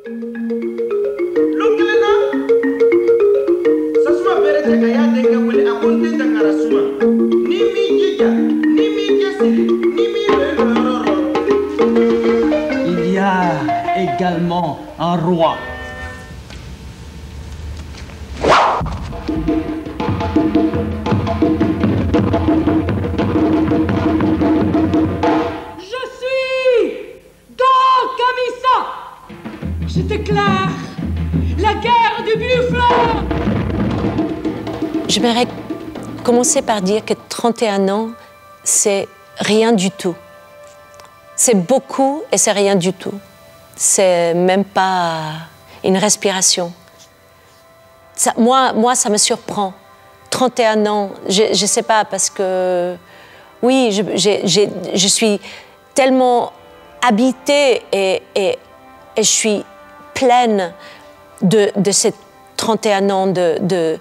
Il y a également un roi. Je déclare la guerre du buffle. J'aimerais commencer par dire que 31 ans, c'est rien du tout. C'est beaucoup et c'est rien du tout. C'est même pas une respiration. Moi, ça me surprend. 31 ans, je sais pas, parce que oui, je suis tellement habitée et je suis pleine de ces 31 ans de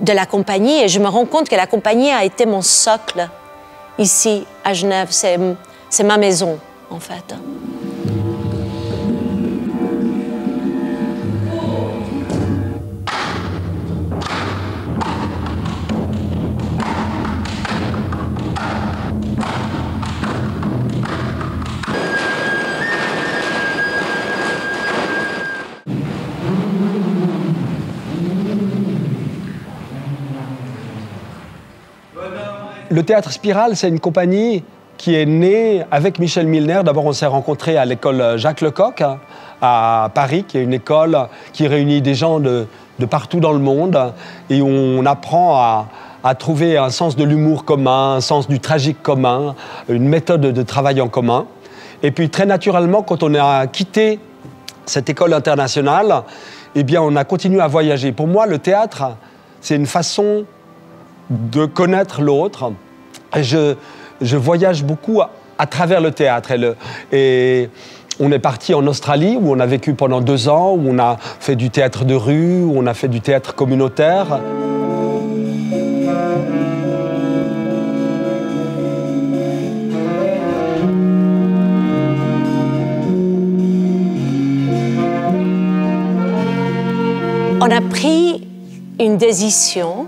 la compagnie, et je me rends compte que la compagnie a été mon socle ici à Genève. C'est ma maison, en fait. Le Théâtre Spirale, c'est une compagnie qui est née avec Michel Milner. D'abord, on s'est rencontrés à l'école Jacques Lecoq à Paris, qui est une école qui réunit des gens de partout dans le monde et où on apprend à trouver un sens de l'humour commun, un sens du tragique commun, une méthode de travail en commun. Et puis, très naturellement, quand on a quitté cette école internationale, eh bien, on a continué à voyager. Pour moi, le théâtre, c'est une façon de connaître l'autre. Je voyage beaucoup à travers le théâtre. Et on est parti en Australie, où on a vécu pendant 2 ans, où on a fait du théâtre de rue, où on a fait du théâtre communautaire. On a pris une décision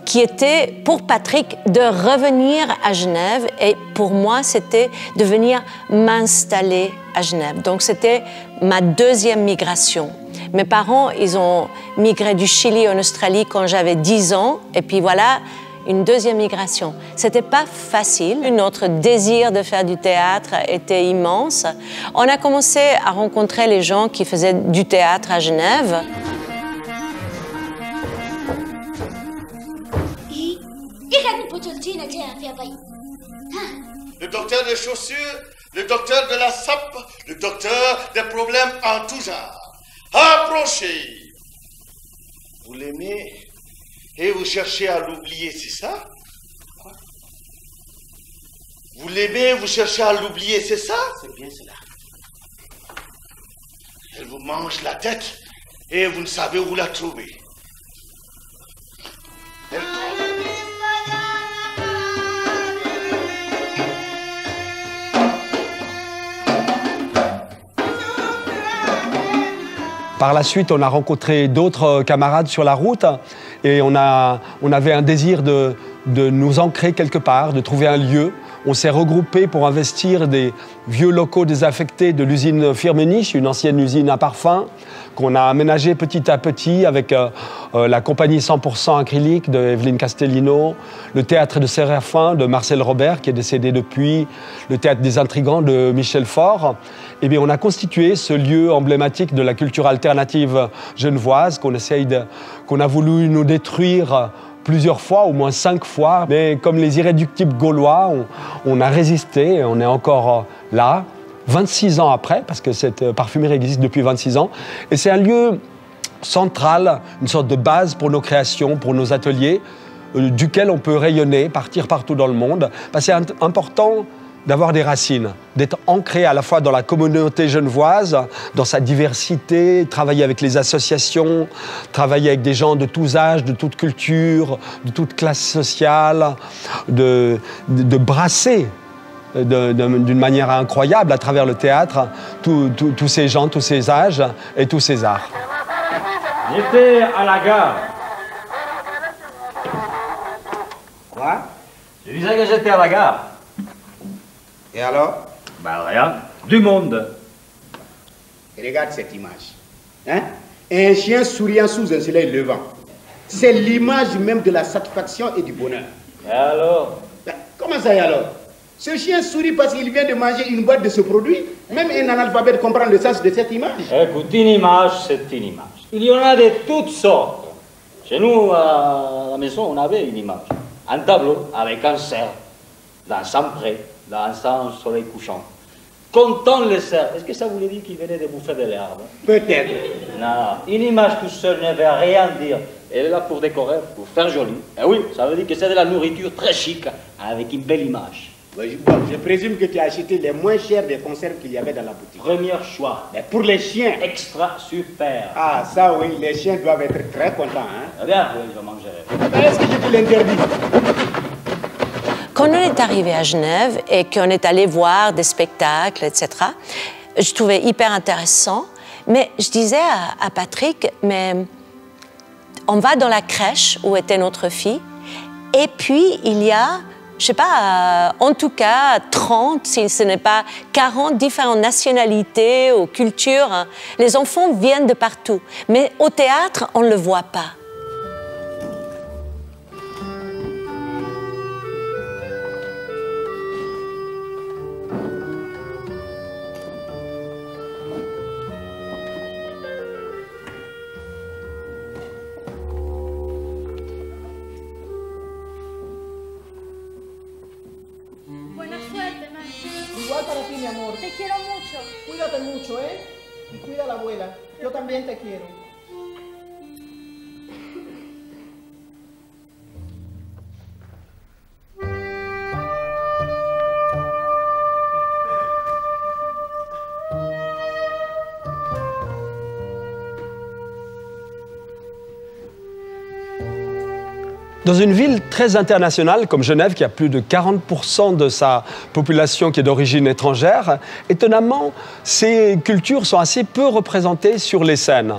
qui était pour Patrick de revenir à Genève, et pour moi c'était de venir m'installer à Genève. Donc c'était ma 2e migration. Mes parents, ils ont migré du Chili en Australie quand j'avais 10 ans, et puis voilà, une 2e migration. C'était pas facile. Notre désir de faire du théâtre était immense. On a commencé à rencontrer les gens qui faisaient du théâtre à Genève. Le docteur des chaussures, le docteur de la sape, le docteur des problèmes en tout genre. Approchez. Vous l'aimez et vous cherchez à l'oublier, c'est ça? Vous l'aimez et vous cherchez à l'oublier, c'est ça? C'est bien cela. Elle vous mange la tête et vous ne savez où la trouver. Elle Par la suite, on a rencontré d'autres camarades sur la route et on avait un désir de nous ancrer quelque part, de trouver un lieu. On s'est regroupés pour investir des vieux locaux désaffectés de l'usine Firmenich, une ancienne usine à parfum, qu'on a aménagé petit à petit avec la compagnie 100% acrylique de Evelyne Castellino, le théâtre de Séraphin de Marcel Robert, qui est décédé depuis, le théâtre des Intrigants de Michel Faure. Eh bien, on a constitué ce lieu emblématique de la culture alternative genevoise qu'on a voulu nous détruire plusieurs fois, au moins 5 fois. Mais comme les irréductibles gaulois, on a résisté et on est encore là, 26 ans après, parce que cette parfumerie existe depuis 26 ans. Et c'est un lieu central, une sorte de base pour nos créations, pour nos ateliers, duquel on peut rayonner, partir partout dans le monde. Parce que c'est important d'avoir des racines, d'être ancré à la fois dans la communauté genevoise, dans sa diversité, travailler avec les associations, travailler avec des gens de tous âges, de toute culture, de toute classe sociale, de brasser d'une manière incroyable à travers le théâtre, tous ces gens, tous ces âges et tous ces arts. J'étais à la gare. Quoi? Je disais que j'étais à la gare. Et alors? Ben rien, du monde. Regarde cette image. Hein? Un chien souriant sous un soleil levant. C'est l'image même de la satisfaction et du bonheur. Et alors? Ben, comment ça y est alors? Ce chien sourit parce qu'il vient de manger une boîte de ce produit. Même un analphabète comprend le sens de cette image. Écoute, une image, c'est une image. Il y en a de toutes sortes. Chez nous, à la maison, on avait une image. Un tableau avec un cerf, dans un pré, dans un soleil couchant. Comptant le cerf, est-ce que ça voulait dire qu'il venait de bouffer de l'herbe? Peut-être. Non, une image toute seule ne veut rien dire. Elle est là pour décorer, pour faire joli. Et oui, ça veut dire que c'est de la nourriture très chic, avec une belle image. Bon, je présume que tu as acheté les moins chers des conserves qu'il y avait dans la boutique. Premier choix. Mais pour les chiens. Extra super. Ah, ça oui, les chiens doivent être très contents. Hein? Eh bien, oui, je mangerai. Ben, est-ce que je te l'interdis? Quand on est arrivé à Genève et qu'on est allé voir des spectacles, etc., je trouvais hyper intéressant. Mais je disais à Patrick, mais on va dans la crèche où était notre fille, et puis il y a, je sais pas, en tout cas 30, si ce n'est pas 40 différentes nationalités ou cultures. Les enfants viennent de partout, mais au théâtre, on ne le voit pas. Buena suerte, Mike. Igual para ti, mi amor. Te quiero mucho. Cuídate mucho, ¿eh? Y cuida a la abuela. Yo también te quiero. Dans une ville très internationale comme Genève, qui a plus de 40% de sa population qui est d'origine étrangère, étonnamment, ces cultures sont assez peu représentées sur les scènes.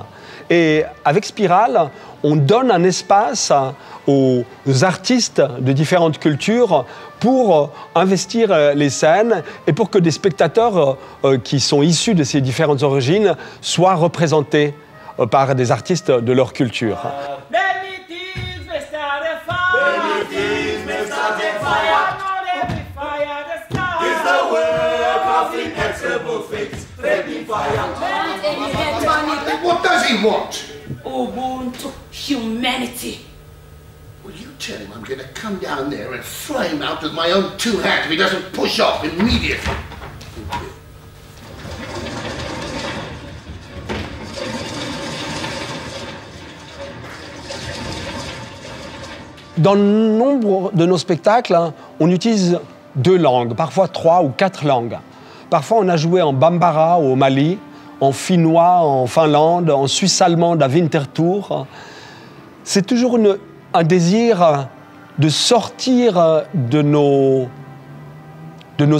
Et avec Spirale, on donne un espace aux artistes de différentes cultures pour investir les scènes et pour que des spectateurs qui sont issus de ces différentes origines soient représentés par des artistes de leur culture. What does he want? Ubuntu, humanity. Will you tell him I'm going to come down there and throw him out with my own two hands if he doesn't push off immediately? Dans nombre de nos spectacles, on utilise 2 langues, parfois 3 ou 4 langues. Parfois, on a joué en bambara au Mali, en finnois en Finlande, en suisse allemande à Winterthur. C'est toujours un désir de sortir de nos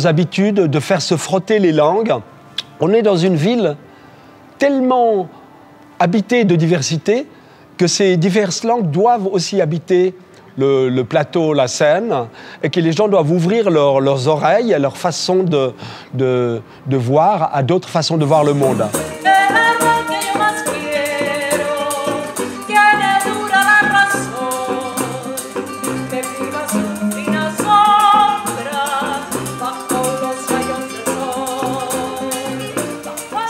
habitudes, de faire se frotter les langues. On est dans une ville tellement habitée de diversité que ces diverses langues doivent aussi habiter le plateau, la scène, et que les gens doivent ouvrir leurs oreilles, leur façon de voir à d'autres façons de voir le monde.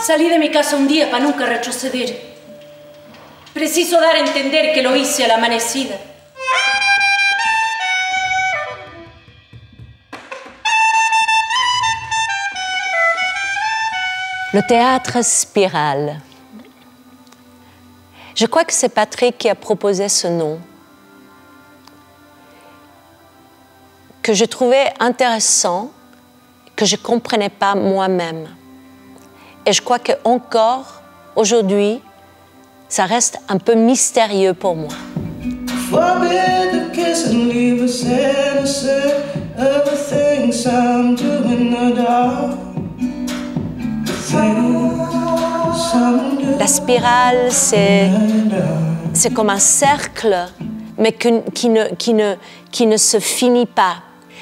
Salí de mi casa un día para nunca retroceder. Preciso dar a entender que lo hice a la amanecida. Le théâtre Spirale. Je crois que c'est Patrick qui a proposé ce nom, que je trouvais intéressant, que je ne comprenais pas moi-même. Et je crois qu'encore, aujourd'hui, ça reste un peu mystérieux pour moi. Forbid the kiss and leave us innocent. Everything La spirale, c'est comme un cercle, mais qui ne se finit pas.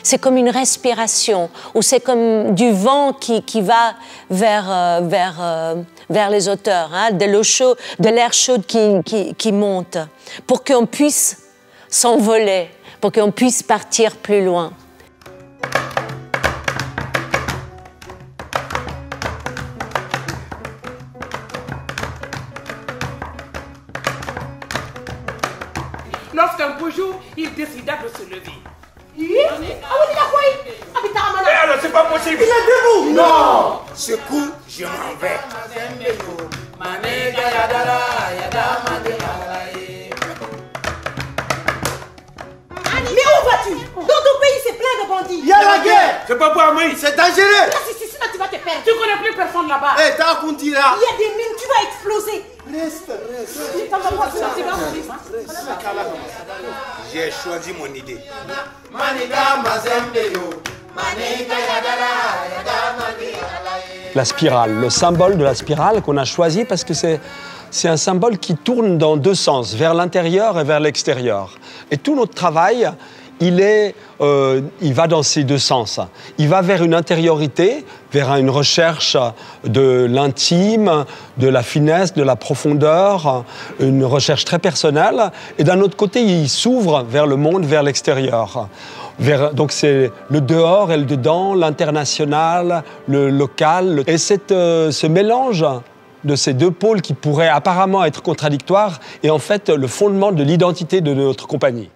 C'est comme une respiration, ou c'est comme du vent qui va vers les hauteurs, hein, de l'eau chaude, de l'air chaud qui monte, pour qu'on puisse s'envoler, pour qu'on puisse partir plus loin. Lorsqu'un beau jour, il décida de se lever. Alors, c'est pas possible. Il est debout. Non. Ce coup, je m'en vais. Mais où vas-tu? Dans ton pays, c'est plein de bandits. Il y a la guerre. C'est pas pour Amérique. C'est dangereux. Là, si sinon tu vas te perdre. Tu connais plus personne là-bas. Hé, t'as compris là. Il y a des mines, tu vas exploser. Reste. J'ai choisi mon idée. La spirale, le symbole de la spirale qu'on a choisi parce que c'est un symbole qui tourne dans deux sens, vers l'intérieur et vers l'extérieur. Et tout notre travail, il va dans ces deux sens. Il va vers une intériorité, vers une recherche de l'intime, de la finesse, de la profondeur, une recherche très personnelle. Et d'un autre côté, il s'ouvre vers le monde, vers l'extérieur. Donc c'est le dehors et le dedans, l'international, le local. Et ce mélange de ces deux pôles qui pourraient apparemment être contradictoires est en fait le fondement de l'identité de notre compagnie.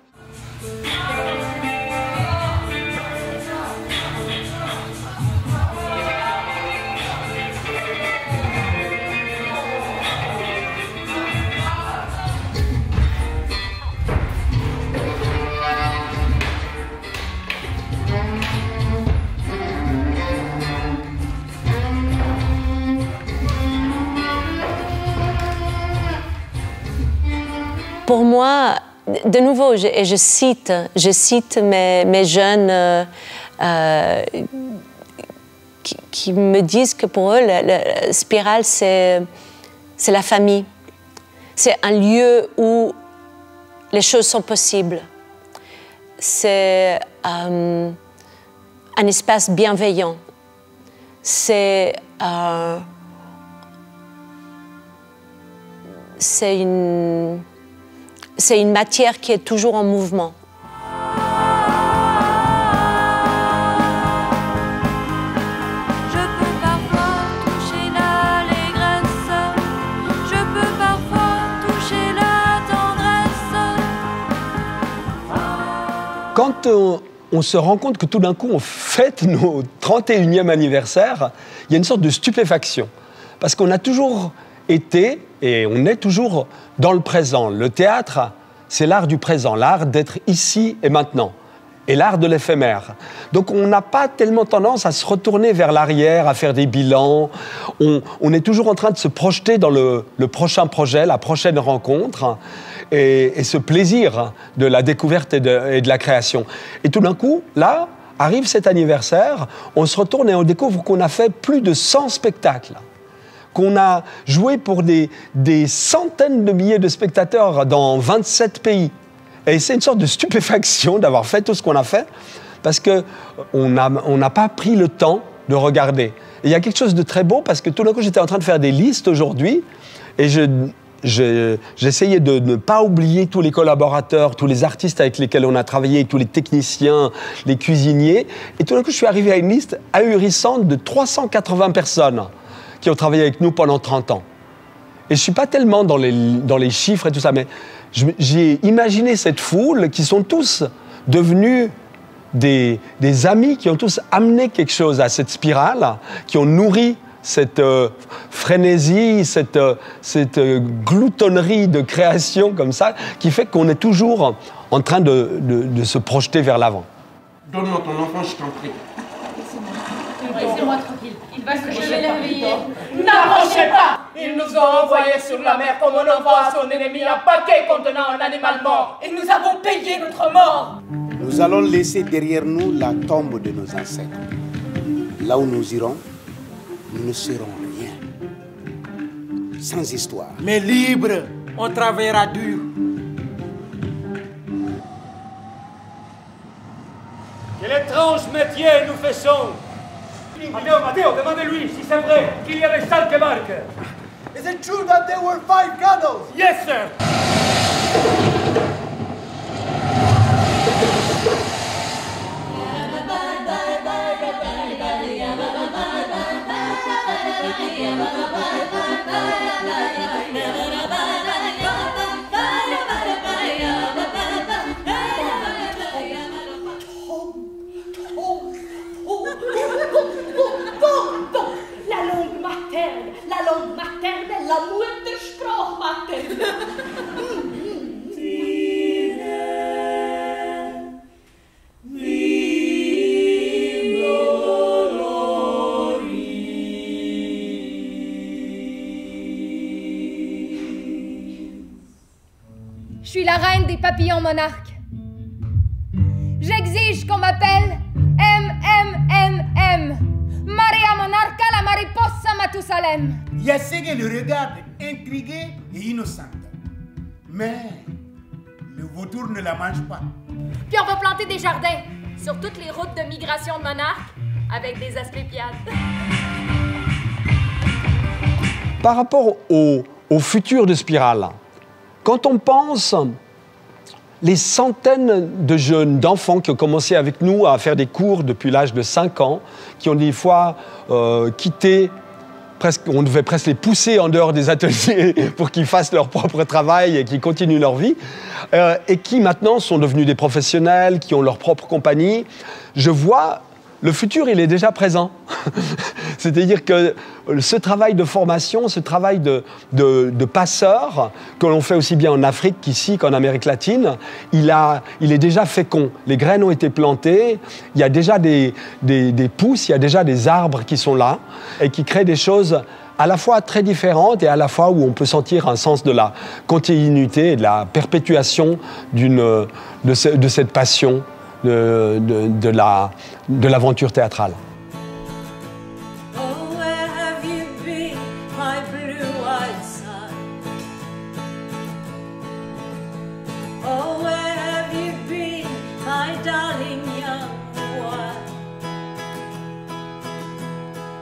Pour moi, de nouveau, je cite mes jeunes qui me disent que pour eux, la spirale, c'est la famille. C'est un lieu où les choses sont possibles. C'est un espace bienveillant. C'est une matière qui est toujours en mouvement. Je peux parfois toucher l'allégresse, je peux parfois toucher la tendresse. Quand on se rend compte que tout d'un coup on fête nos 31e anniversaire, il y a une sorte de stupéfaction. Parce qu'on a toujours été, et on est toujours dans le présent. Le théâtre, c'est l'art du présent, l'art d'être ici et maintenant, et l'art de l'éphémère. Donc on n'a pas tellement tendance à se retourner vers l'arrière, à faire des bilans. On est toujours en train de se projeter dans le prochain projet, la prochaine rencontre, et ce plaisir de la découverte et de la création. Et tout d'un coup, là, arrive cet anniversaire, on se retourne et on découvre qu'on a fait plus de 100 spectacles. Qu'on a joué pour des centaines de milliers de spectateurs dans 27 pays. Et c'est une sorte de stupéfaction d'avoir fait tout ce qu'on a fait, parce qu'on n'a pas pris le temps de regarder. Et il y a quelque chose de très beau, parce que tout d'un coup, j'étais en train de faire des listes aujourd'hui, et j'essayais de ne pas oublier tous les collaborateurs, tous les artistes avec lesquels on a travaillé, tous les techniciens, les cuisiniers. Et tout d'un coup, je suis arrivé à une liste ahurissante de 380 personnes qui ont travaillé avec nous pendant 30 ans. Et je ne suis pas tellement dans les chiffres et tout ça, mais j'ai imaginé cette foule qui sont tous devenus des amis, qui ont tous amené quelque chose à cette spirale, qui ont nourri cette frénésie, cette gloutonnerie de création comme ça, qui fait qu'on est toujours en train de se projeter vers l'avant. Donne-moi ton enfant, je t'en prie. Laissez-moi tranquille. Il va se coucher. Je vais l'éveiller. N'approchez pas! Ils nous ont envoyés sur la mer comme on envoie à son ennemi un paquet contenant un animal mort. Et nous avons payé notre mort. Nous Nous allons laisser derrière nous la tombe de nos ancêtres. Là où nous irons, nous ne serons rien. Sans histoire. Mais libre, on travaillera dur. Quel étrange métier nous faisons. Matteo, demandez-lui si c'est vrai qu'il y avait 5 marques. Is it true that there were 5 candles? Yes, sir. La langue materne, la Muttersprache materne. Je suis la reine des papillons monarques. J'exige qu'on m'appelle MMMM. Maria Monarca, la mariposa Matusalem. Yassege le regarde intriguée et innocente. Mais le vautour ne la mange pas. Puis on va planter des jardins sur toutes les routes de migration de monarques avec des asclépiades. Par rapport au futur de Spirale, quand on pense les centaines de jeunes, d'enfants qui ont commencé avec nous à faire des cours depuis l'âge de 5 ans, qui ont des fois quitté, on devait presque les pousser en dehors des ateliers pour qu'ils fassent leur propre travail et qu'ils continuent leur vie, et qui maintenant sont devenus des professionnels, qui ont leur propre compagnie, je vois le futur, il est déjà présent. C'est-à-dire que ce travail de formation, ce travail de passeur, que l'on fait aussi bien en Afrique qu'ici, qu'en Amérique latine, il est déjà fécond. Les graines ont été plantées, il y a déjà des pousses, il y a déjà des arbres qui sont là et qui créent des choses à la fois très différentes et à la fois où on peut sentir un sens de la continuité et de la perpétuation de cette passion de l'aventure théâtrale.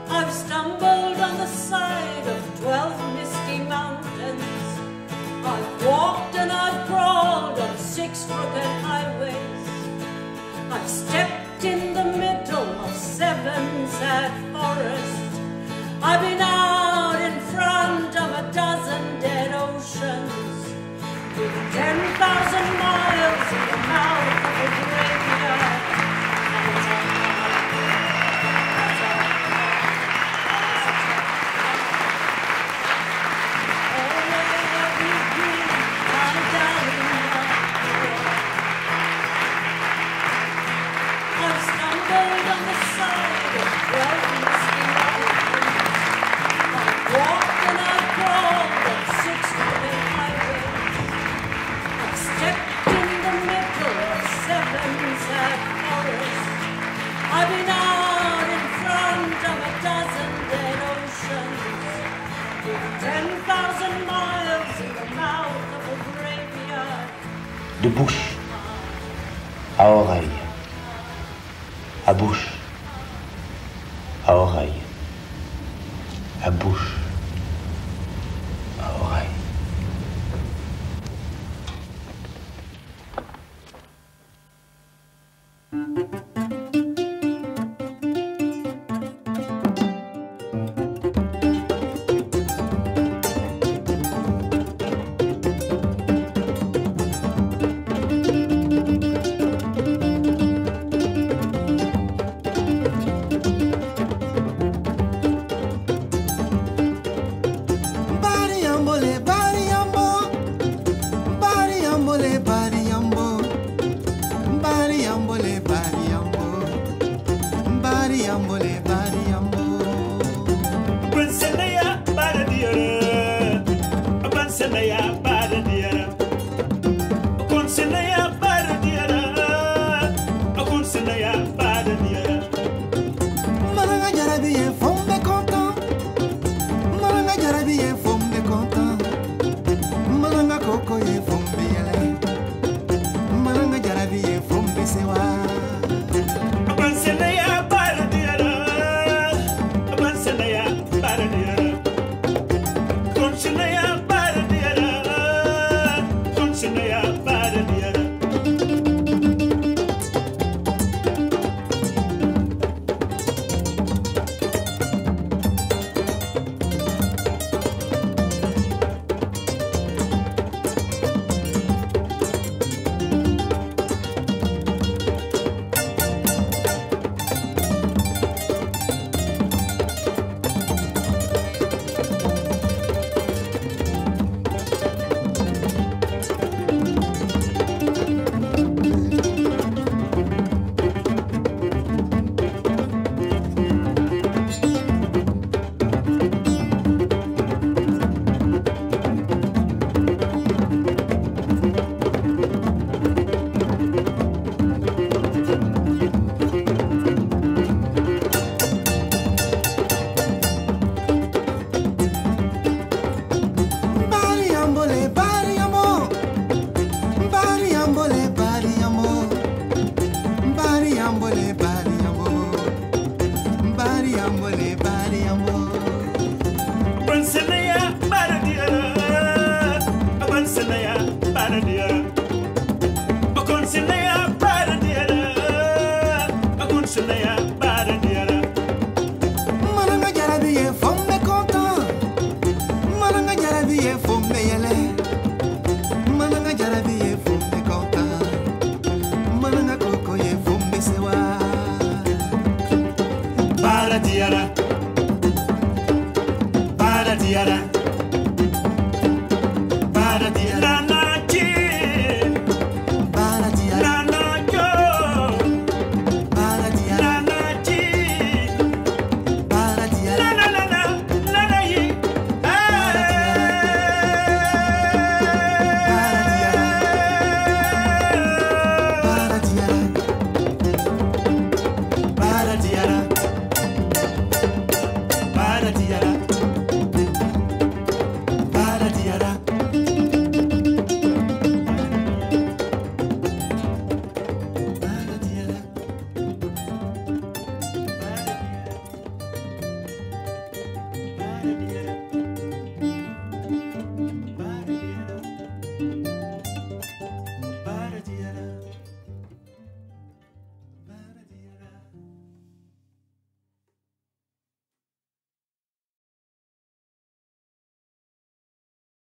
I've stumbled on the side of 12 misty mountains. I've walked and I've crawled on 6 crooked highways. I've stepped in the middle of 7 sad forests. I've been out in front of a dozen dead oceans. With 10,000 miles in the mouth of a graveyard. De bouche à oreille, à bouche, à oreille, à bouche, à oreille. jarabi ye fombe content. Malanga koko ye fombe yele. Malanga jarabi ye fombe sewa. Abansene ya baradiara. Abansene ya baradiara. Consene ya baradiara. Consene ya baradiara. Malanga jarabi ye fombe content. Malanga jarabi ye fombe yele. Malanga jarabi ye fombe content. Malanga koko ye fombe sewa. Baradiara. Baradiara.